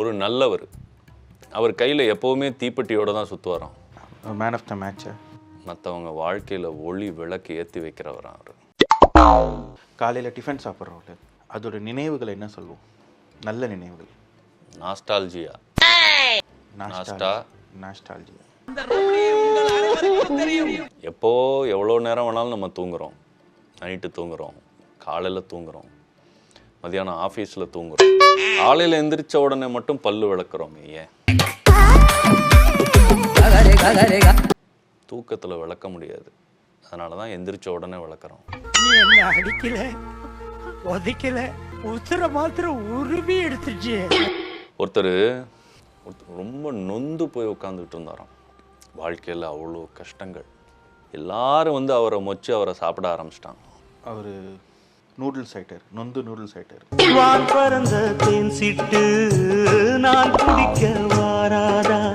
ஒரு நல்லவர். அவர் கையில் எப்போவுமே தீப்பெட்டியோடு தான் சுற்றுவாராம். Man of the match. மற்றவங்க வாழ்க்கையில் ஒளி விளக்கு ஏற்றி வைக்கிறவராம் அவர். காலையில் டிஃபன் சாப்பிட்றோம்ல, அதோட நினைவுகள் என்ன சொல்லுவோம்? நல்ல நினைவுகள். நாஸ்டால்ஜியா. நாஸ்டால்ஜியா. எப்போ எவ்வளோ நேரம் வேணாலும் நம்ம தூங்குகிறோம். நைட்டு தூங்குகிறோம், காலையில் தூங்குகிறோம், மதியானம் ஆஃபீஸில் தூங்குகிறோம். காலையில் எந்திரிச்ச உடனே மட்டும் பல்லு விளக்குறோம். ஏன் தூக்கத்தில் விளக்க முடியாது, அதனால தான் எந்திரிச்ச உடனே விளக்குறோம். நீ என்ன அடிக்கல, உதைக்கல, உசுர மாத்திரம் உருவி எடுத்துச்சு. ஒருத்தர் ரொம்ப நொந்து போய் உட்காந்துக்கிட்டு இருந்தாராம். வாழ்க்கையில் அவ்வளோ கஷ்டங்கள். எல்லாரும் வந்து அவரை மொச்சு அவரை சாப்பிட ஆரம்பிச்சிட்டாங்க. அவர் நூடுல்ஸ் ஐட்டர், நொந்து நூடுல்ஸ் ஐட்டர். வான் பறந்த தேன் சிட்டு